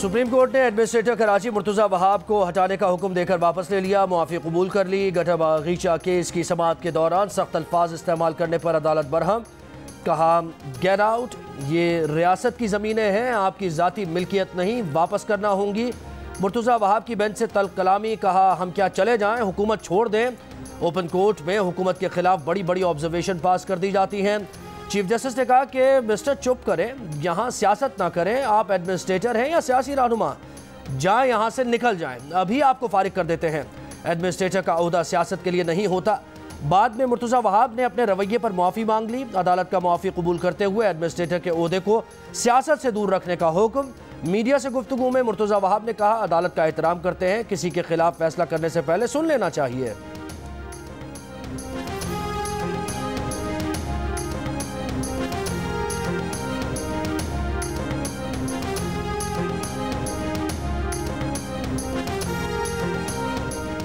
Supreme court ने administrator Karachi Murtaza Wahab को हटाने का हुक्म देकर वापस ले लिया। मुआफ़ी कबूल कर ली। गटर बागीचा केस की समाअत के दौरान सख्त अल्फाज इस्तेमाल करने पर अदालत बरहम। कहा गेट आउट, ये रियासत की ज़मीनें हैं, आपकी ज़ाती मिल्कियत नहीं, वापस करना होंगी। मुर्तज़ा वहाब की बेंच से तल्ख कलामी। कहा हम क्या चले जाएँ, हुकूमत छोड़ दें। ओपन कोर्ट में हुकूमत के खिलाफ बड़ी बड़ी ऑब्जर्वेशन पास कर दी जाती हैं। चीफ जस्टिस ने कहा कि मिस्टर चुप करें, यहाँ सियासत ना करें, आप एडमिनिस्ट्रेटर हैं या सियासी रहनुमा, जाएं यहाँ से, निकल जाएं, अभी आपको फारिग कर देते हैं। एडमिनिस्ट्रेटर का ओहदा सियासत के लिए नहीं होता। बाद में मुर्तज़ा वहाब ने अपने रवैये पर मुआफ़ी मांग ली। अदालत का मुआफ़ी कबूल करते हुए एडमिनिस्ट्रेटर के ओहदे को सियासत से दूर रखने का हुक्म। मीडिया से गुफ्तगू में मुर्तज़ा वहाब ने कहा अदालत का एहतराम करते हैं, किसी के खिलाफ फैसला करने से पहले सुन लेना चाहिए।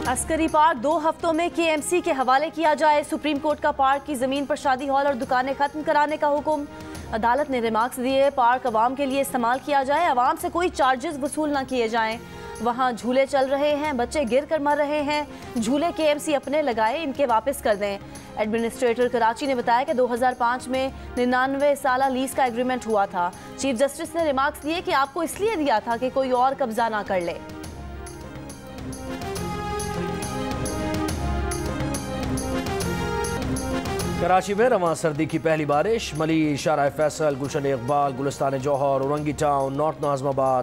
अस्करी पार्क 2 हफ्तों में KMC के हवाले किया जाए। सुप्रीम कोर्ट का पार्क की जमीन पर शादी हॉल और दुकानें खत्म कराने का हुक्म। अदालत ने रिमार्क्स दिए, पार्क अवाम के लिए इस्तेमाल किया जाए, अवाम से कोई चार्जेस वसूल ना किए जाएं। वहाँ झूले चल रहे हैं, बच्चे गिर कर मर रहे हैं, झूले KMC अपने लगाए, इनके वापस कर दें। एडमिनिस्ट्रेटर कराची ने बताया कि 2005 में 99 साला लीज का एग्रीमेंट हुआ था। चीफ जस्टिस ने रिमार्क्स दिए कि आपको इसलिए दिया था कि कोई और कब्जा ना कर ले। कराची में रवां सर्दी की पहली बारिश। Malir, Shahrah Faisal, Gulshan Iqbal, Gulistan Jauhar, Orangi town, north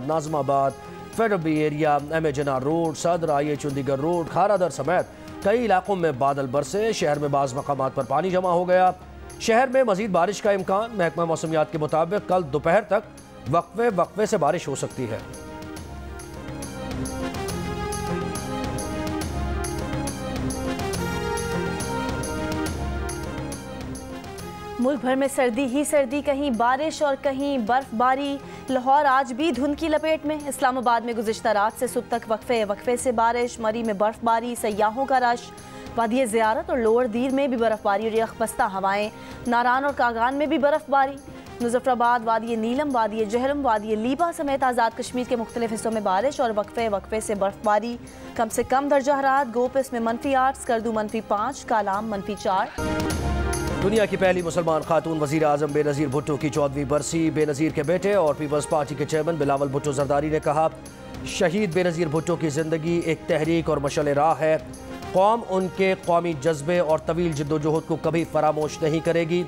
Nazimabad, federal B area, MA road, Saddar, IH Chundrigar road, Kharadar समेत कई इलाकों में बादल बरसे। शहर में बाज़ मकामात पर पानी जमा हो गया। शहर में मजीद बारिश का इम्कान। महकमा मौसमियात के मुताबिक कल दोपहर तक वक्फे से बारिश हो सकती है। मुल्क भर में सर्दी ही सर्दी, कहीं बारिश और कहीं बर्फबारी। लाहौर आज भी धुंध की लपेट में। इस्लामाबाद में गुज़िश्ता रात से सुबह तक वक्फे से बारिश। मरी में बर्फबारी, सयाहों का रश। वादी ज़ियारत और लोअर दीर में भी बर्फबारी और यखबस्ता हवाएं। नारान और कागान में भी बर्फबारी। मुजफ्फराबाद, वादी नीलम, वादी जहलम, वादी लीबा समेत आज़ाद कश्मीर के मुख्तलिफ हिस्सों में बारिश और वक्फे से बर्फबारी। कम से कम दर्जा हरारत गोपिस में -8, स्कर्दू -5, कालाम -4। दुनिया की पहली मुसलमान खातून वज़ीर आज़म बेनज़ीर भुट्टो की 14वीं बरसी। बेनज़ीर के बेटे और पीपल्स पार्टी के चेयरमैन बिलावल भुट्टो जरदारी ने कहा शहीद बेनज़ीर भुट्टो की ज़िंदगी एक तहरीक और मशअल राह है। कौम उनके कौमी जज्बे और तवील जद्दोजहद को कभी फरामोश नहीं करेगी।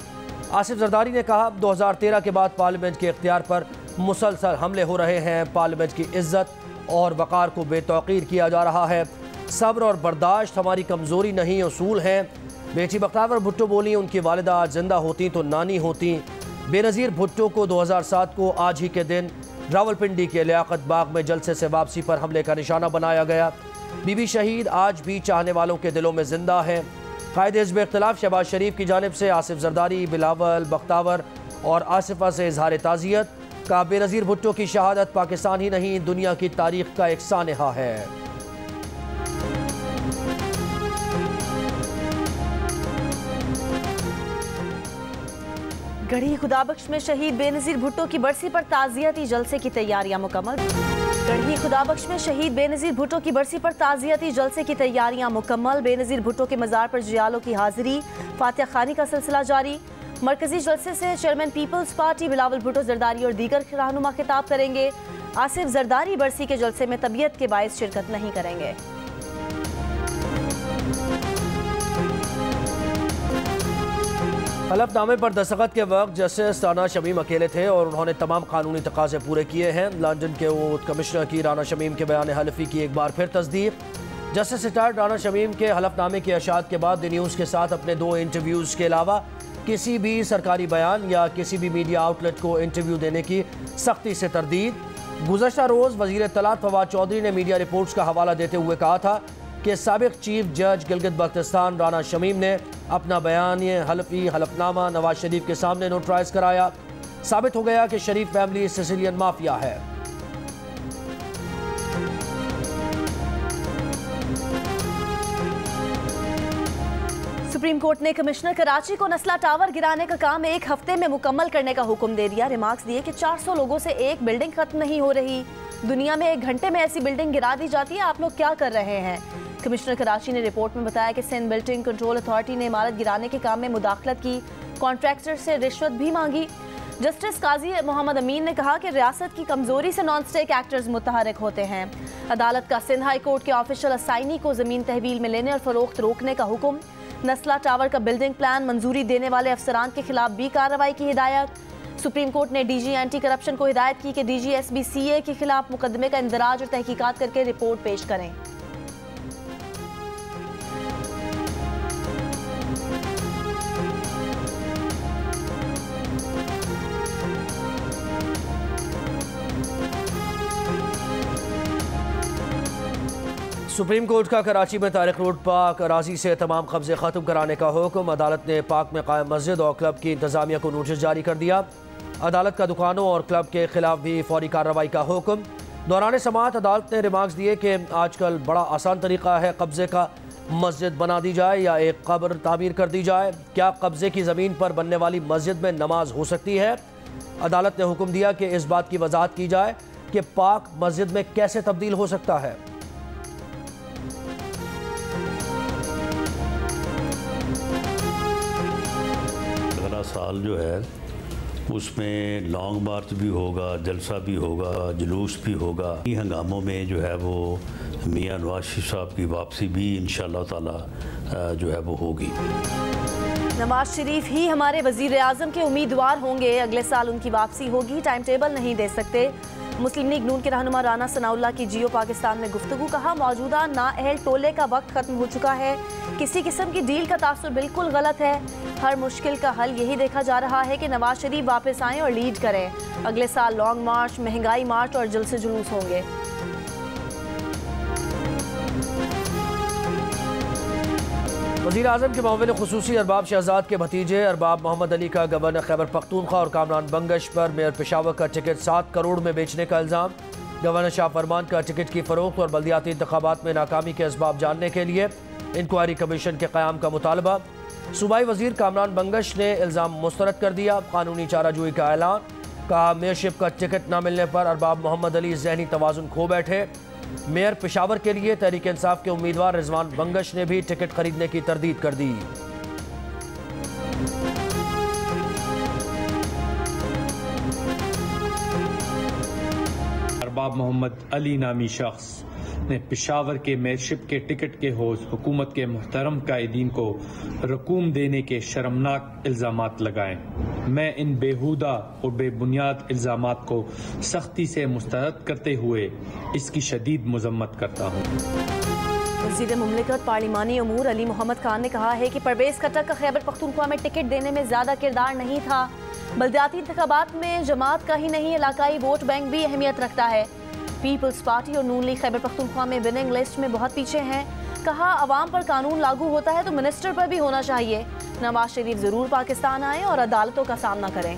आसिफ जरदारी ने कहा 2013 के बाद पार्लियामेंट के इख्तियार पर मुसलसल हमले हो रहे हैं। पार्लियामेंट की इज्जत और वक़ार को बेतौकीर किया जा रहा है। सब्र और बर्दाश्त हमारी कमज़ोरी नहीं, उसूल हैं। बेटी बख्तावर भुट्टो बोली उनकी वालिदा आज जिंदा होती तो नानी होती। बेनज़ीर भुट्टो को 2007 को आज ही के दिन रावलपिंडी के लियाकत बाग में जलसे से वापसी पर हमले का निशाना बनाया गया। बीबी शहीद आज भी चाहने वालों के दिलों में जिंदा है। कायदे हिज़्ब इख्तिलाफ शहबाज शरीफ की जानिब से आसिफ जरदारी, बिलावल, बख्तावर और आसिफा से इजहार ताज़ियत का। बेनज़ीर भुट्टो की शहादत पाकिस्तान ही नहीं दुनिया की तारीख का एक सानहा है। गढ़ी खुदाबख्श में शहीद बेनज़ीर भुट्टो की बरसी पर ताज़ियती जलसे की तैयारियां मुकम्मल। गढ़ी खुदाबख्श में शहीद बेनज़ीर भुट्टो की बरसी पर ताज़ियती जलसे की तैयारियां मुकम्मल। बेनज़ीर भुट्टो के मज़ार पर जियालों की हाजिरी, फातिहा खानी का सिलसिला जारी। मरकजी जलसे से chairman peoples party Bilawal Bhutto Zardari और दीगर रहनुमा खिताब करेंगे। आसिफ जरदारी बरसी के जलसे में तबीयत के बायस शिरकत नहीं करेंगे। हलफनामे पर दस्तखत के वक्त जस्टिस राना शमीम अकेले थे और उन्होंने तमाम कानूनी तकाजे पूरे किए हैं। लंदन के वोट कमिश्नर की राना शमीम के बयान हलफी की एक बार फिर तस्दीक। जस्टिस रिटायर्ड राना शमीम के हलफनामे की अशात के बाद द न्यूज़ के साथ अपने 2 इंटरव्यूज़ के अलावा किसी भी सरकारी बयान या किसी भी मीडिया आउटलेट को इंटरव्यू देने की सख्ती से तरदीद। गुज़श्ता रोज़ वज़ीर इत्तलात फवाद चौधरी ने मीडिया रिपोर्ट्स का हवाला देते हुए कहा था कि साबिक़ चीफ जज गिलगित बल्तिस्तान राना शमीम ने अपना बयान हलफी हलफनामा नवाज शरीफ के सामने नोटराइज कराया। साबित हो गया कि शरीफ फैमिली सिसिलियन माफिया है। सुप्रीम कोर्ट ने कमिश्नर कराची को नस्ला टावर गिराने का काम 1 हफ्ते में मुकम्मल करने का हुक्म दे दिया। रिमार्क्स दिए कि 400 लोगों से एक बिल्डिंग खत्म नहीं हो रही। दुनिया में 1 घंटे में ऐसी बिल्डिंग गिरा दी जाती है, आप लोग क्या कर रहे हैं? कमिश्नर कराची ने रिपोर्ट में बताया कि सिंध बिल्डिंग कंट्रोल अथॉरिटी ने इमारत गिराने के काम में मुदाखलत की, कॉन्ट्रैक्टर से रिश्वत भी मांगी। जस्टिस काजी मोहम्मद अमीन ने कहा कि रियासत की कमजोरी से नॉन स्टेक एक्टर्स मुतहरक होते हैं। अदालत का सिंध हाई कोर्ट के ऑफिशियल असाइनी को जमीन तहवील में लेने और फरोख्त रोकने का हुक्म। नस्ला टावर का बिल्डिंग प्लान मंजूरी देने वाले अफसरान के खिलाफ भी कार्रवाई की हिदायत। सुप्रीम कोर्ट ने डीजी एंटी करप्शन को हिदायत की कि डीजी SBCA के खिलाफ मुकदमे का इंदराज और तहकीकात करके रिपोर्ट पेश करें। सुप्रीम कोर्ट का कराची में तारिक रोड पाक अराजी से तमाम कब्जे खत्म कराने का हुक्म। अदालत ने पाक में कायम मस्जिद और क्लब की इंतजामिया को नोटिस जारी कर दिया। अदालत का दुकानों और क्लब के खिलाफ भी फौरी कार्रवाई का हुक्म। दौरान समाअत अदालत ने रिमार्क्स दिए कि आजकल बड़ा आसान तरीका है कब्जे का, मस्जिद बना दी जाए या एक कब्र तामीर कर दी जाए। क्या कब्जे की ज़मीन पर बनने वाली मस्जिद में नमाज हो सकती है? अदालत ने हुक्म दिया कि इस बात की वजाहत की जाए कि पाक मस्जिद में कैसे तब्दील हो सकता है। अगला साल जो है उसमें लॉन्ग मार्च भी होगा, जलसा भी होगा, जुलूस भी होगा। इन हंगामों में जो है वो मियां नवाज शरीफ साहब की वापसी भी इंशाअल्लाह ताला जो है वो होगी। नवाज शरीफ ही हमारे वजीर आज़म के उम्मीदवार होंगे, अगले साल उनकी वापसी होगी, टाइम टेबल नहीं दे सकते। मुस्लिम लीग नून के रहनुमा राना सनाउल्लाह की जियो पाकिस्तान में गुफ्तगू। कहा मौजूदा नाअहल टोले का वक्त खत्म हो चुका है, किसी किस्म की डील का तासुर बिल्कुल गलत है। हर मुश्किल का हल यही देखा जा रहा है कि नवाज शरीफ वापस आएँ और लीड करें। अगले साल लॉन्ग मार्च, महंगाई मार्च और जलसे जुलूस होंगे। वज़ीर आज़म के मामले खुसूसी अरबाब शहजाद के भतीजे अरबाब मोहम्मद अली का गवर्नर खैबर पख्तूनख्वा और कामरान बंगश पर मेयर पेशावर का टिकट 7 करोड़ में बेचने का इल्ज़ाम। गवर्नर शाह फरमान का टिकट की फरोख्त और बल्दियाती इंतखाबात में नाकामी के असबाब जानने के लिए इंक्वायरी कमीशन के क़याम का मुतालबा। सूबाई वज़ीर कामरान बंगश ने इल्ज़ाम मुस्तरद कर दिया। कानूनी चाराजोई का ऐलान। कहा मेयरशिप का टिकट न मिलने पर अरबाब मोहम्मद अली ज़हनी तवाज़ुन खो बैठे। मेयर पेशावर के लिए तहरीक इंसाफ के उम्मीदवार रिजवान बंगश ने भी टिकट खरीदने की तरदीद कर दी। अरबाब मोहम्मद अली नामी शख्स ने पेशावर के मेयरशिप के टिकट के होज हुकूमत के मुहतरम कायदीन को रकूम देने के शर्मनाक इल्ज़ामात लगाए। मैं इन बेहुदा और बेबुनियाद इल्ज़ामात को सख्ती से मुस्तरद करते हुए इसकी शदीद मजम्मत करता हूँ। वज़ीर मुमलिकत पार्लिमानी अमूर अली मोहम्मद खान ने कहा है कि परवेज़ खट्टर का खैबर पख्तूनख्वा में टिकट देने में ज़्यादा किरदार नहीं था। बल्दियाती इंतखाबात में जमात का ही नहीं इलाकाई वोट बैंक भी अहमियत रखता है। पीपल्स पार्टी और नून लीग खैबर पख्तूनख्वा में विनिंग लिस्ट में बहुत पीछे हैं। कहा अवाम पर कानून लागू होता है तो मिनिस्टर पर भी होना चाहिए। नवाज शरीफ जरूर पाकिस्तान आए और अदालतों का सामना करें।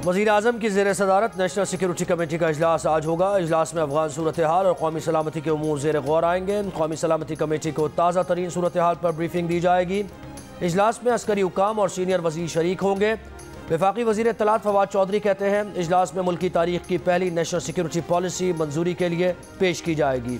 वज़ीर आज़म की ज़ेर सदारत नेशनल सिक्योरिटी कमेटी का इजलास आज होगा। इजलास में अफगान सूरत हाल और कौमी सलामती के उमूर ज़ेर गौर आएंगे। कौमी सलामती कमेटी को ताज़ा तरीन सूरत हाल पर ब्रीफिंग दी जाएगी। इजलास में अस्करी हुकाम और सीनियर वज़ीर शरीक होंगे। वफाकी वज़ीर इत्तलात फवाद चौधरी कहते हैं इजलास में मुल्क की तारीख की पहली नेशनल सिक्योरिटी पॉलिसी मंजूरी के लिए पेश की जाएगी।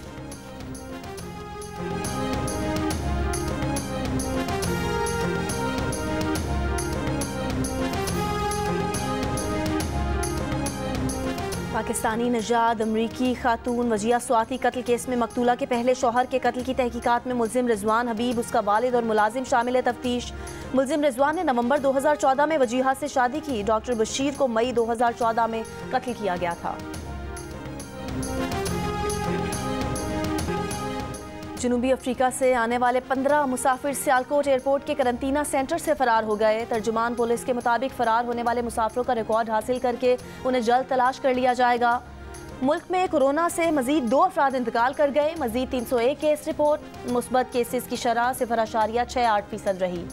पाकिस्तानी नजाद अमरीकी खातून वजिया स्वाति कत्ल केस में मकतूला के पहले शौहर के कत्ल की तहकीकात में मुल्जिम रिजवान हबीब, उसका वालिद और मुलाजिम शामिल है तफ्तीश। मुल्जिम रिजवान ने नवंबर 2014 में वजीहा से शादी की। डॉक्टर बशीर को मई 2014 में कत्ल किया गया था। जनूबी अफ्रीका से आने वाले 15 मुसाफिर सियालकोट एयरपोर्ट के करंटीना सेंटर से फरार हो गए। तर्जुमान पुलिस के मुताबिक फरार होने वाले मुसाफिरों का रिकॉर्ड हासिल करके उन्हें जल्द तलाश कर लिया जाएगा। मुल्क में कोरोना से मजीद 2 अफराद इंतकाल कर गए। मजीद 301 केस रिपोर्ट। मुस्बत केसेस की शरह 0.68% रही।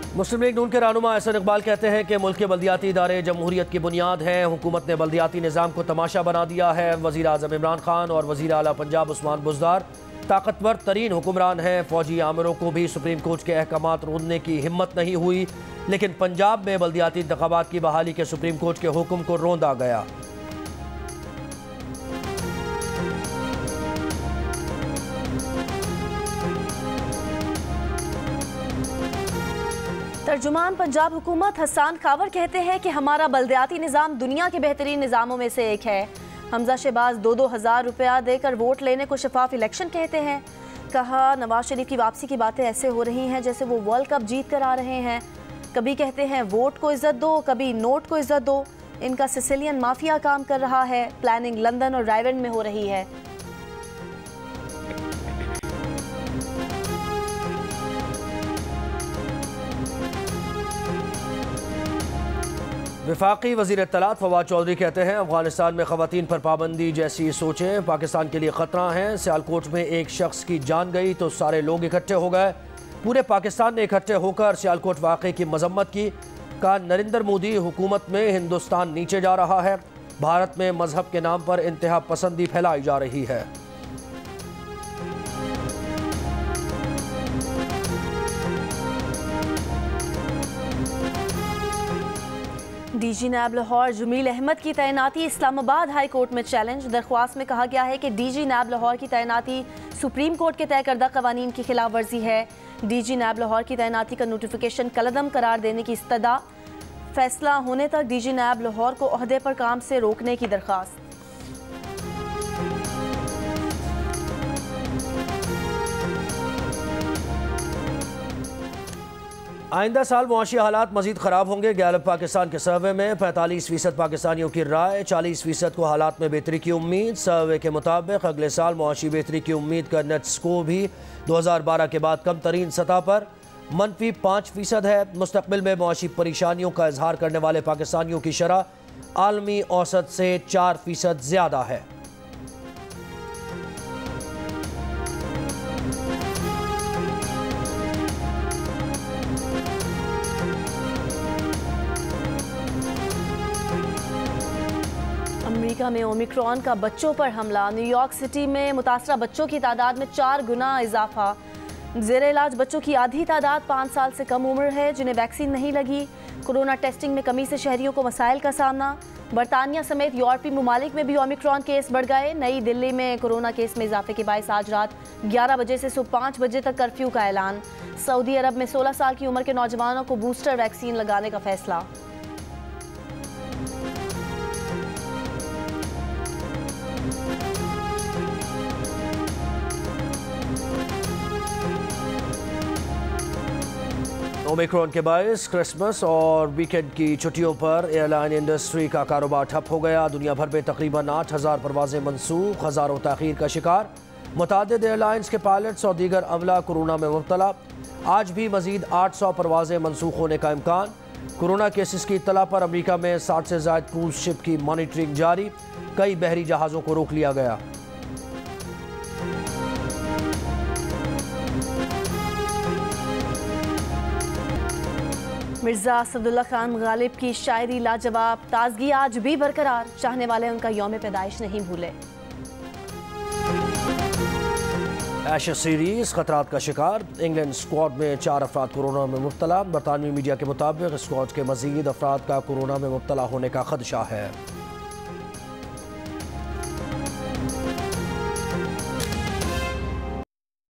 मुस्लिम लीग नून के रहनुमा एहसन इकबाल कहते हैं कि मुल्क के बल्दियाती इदारे जमहूरियत की बुनियाद हैं। हुकूमत ने बल्दियाती निज़ाम को तमाशा बना दिया है। वज़ीर आज़म इमरान खान और वज़ीर आला पंजाब उस्मान बुज़दार ताकतवर तरीन हुक्मरान हैं। फौजी आमिरों को भी सुप्रीम कोर्ट के अहकामात रोकने की हिम्मत नहीं हुई, लेकिन पंजाब में बल्दियाती इंतखाबात की बहाली के सुप्रीम कोर्ट के हुक्म को रोंदा गया। तर्जुमान पंजाब हुकूमत हसन खावर कहते हैं कि हमारा बल्दियाती निज़ाम दुनिया के बेहतरीन निज़ामों में से एक है। हमजा शहबाज 2-2 हज़ार रुपया देकर वोट लेने को शफाफ इलेक्शन कहते हैं। कहा नवाज शरीफ की वापसी की बातें ऐसे हो रही हैं जैसे वो वर्ल्ड कप जीत कर आ रहे हैं। कभी कहते हैं वोट को इज्जत दो, कभी नोट को इज्जत दो। इनका सिसिलियन माफिया काम कर रहा है। प्लानिंग लंदन और रायवेंड में हो रही है। वफाकी वज़ीर इत्तलात फवाद चौधरी कहते हैं अफगानिस्तान में ख़वातीन पर पाबंदी जैसी सोचें पाकिस्तान के लिए ख़तरा हैं। सियालकोट में एक शख्स की जान गई तो सारे लोग इकट्ठे हो गए। पूरे पाकिस्तान ने इकट्ठे होकर सियालकोट वाक़े की मजम्मत की। कहा नरेंद्र मोदी हुकूमत में हिंदुस्तान नीचे जा रहा है। भारत में मजहब के नाम पर इंतहा पसंदी फैलाई जा रही है। डीजी नैब लाहौर जमील अहमद की तैनाती इस्लामाबाद हाई कोर्ट में चैलेंज। दरख्वास्त में कहा गया है कि डीजी नैब लाहौर की तैनाती सुप्रीम कोर्ट के तय करदा कवानीन की खिलाफ वर्जी है। डीजी नैब लाहौर की तैनाती का नोटिफिकेशन कलअदम करार देने की इस्तदा। फैसला होने तक डीजी नैब लाहौर को ओहदे पर काम से रोकने की दरख्वास्त। आइंदा साल मुआशी हालात मजीद ख़राब होंगे। गैलप पाकिस्तान के सर्वे में 45% पाकिस्तानियों की राय, 40% को हालात में बेहतरी की उम्मीद। सर्वे के मुताबिक अगले साल मुआशी बेहतरी की उम्मीद का नेट स्कोर भी 2012 के बाद कम तरीन सतह पर -5% है। मुस्तकबिल में मुआशी परेशानियों का इजहार करने वाले पाकिस्तानियों की शरह आलमी औसत से 4% ज़्यादा है। अमेरिका में ओमिक्रॉन का बच्चों पर हमला। न्यूयॉर्क सिटी में मुतासरा बच्चों की तादाद में 4 गुना इजाफा। ज़ेरे इलाज बच्चों की आधी तादाद 5 साल से कम उम्र है जिन्हें वैक्सीन नहीं लगी। कोरोना टेस्टिंग में कमी से शहरियों को मसाइल का सामना। बरतानिया समेत यूरोपीय ममालिक में भी ओमिक्रॉन केस बढ़ गए। नई दिल्ली में कोरोना केस में इजाफे के बायस आज रात 11 बजे से सुबह 5 बजे तक कर्फ्यू का ऐलान। सऊदी अरब में 16 साल की उम्र के नौजवानों को बूस्टर वैक्सीन लगाने का फैसला। ओमिक्रॉन के बायस क्रिसमस और वीकेंड की छुट्टियों पर एयरलाइन इंडस्ट्री का कारोबार ठप हो गया। दुनिया भर में तकरीबन 8,000 परवाजें मनसूख, हज़ारों ताख़ीर का शिकार। मुतादिद एयरलाइंस के पायलट्स और दीगर अमला कोरोना में मुब्तला। आज भी मजीद 800 परवाजें मनसूख होने का इम्कान। कोरोना केसेस की इत्तला पर अमरीका में 60 से ज़ायद क्रूज शिप की मॉनिटरिंग जारी। कई बहरी जहाज़ों को रोक लिया गया। मिर्ज़ा असदुल्ला खान गालिब की शायरी लाजवाब। ताजगी आज भी बरकरार, चाहने वाले उनका यौम पैदाइश नहीं भूले। एशेज सीरीज खतरात का शिकार। इंग्लैंड स्क्वाड में 4 अफराद कोरोना में मुब्तला। बरतानवी मीडिया के मुताबिक स्क्वाड के मजीद अफराद का कोरोना में मुब्तला होने का खदशा है।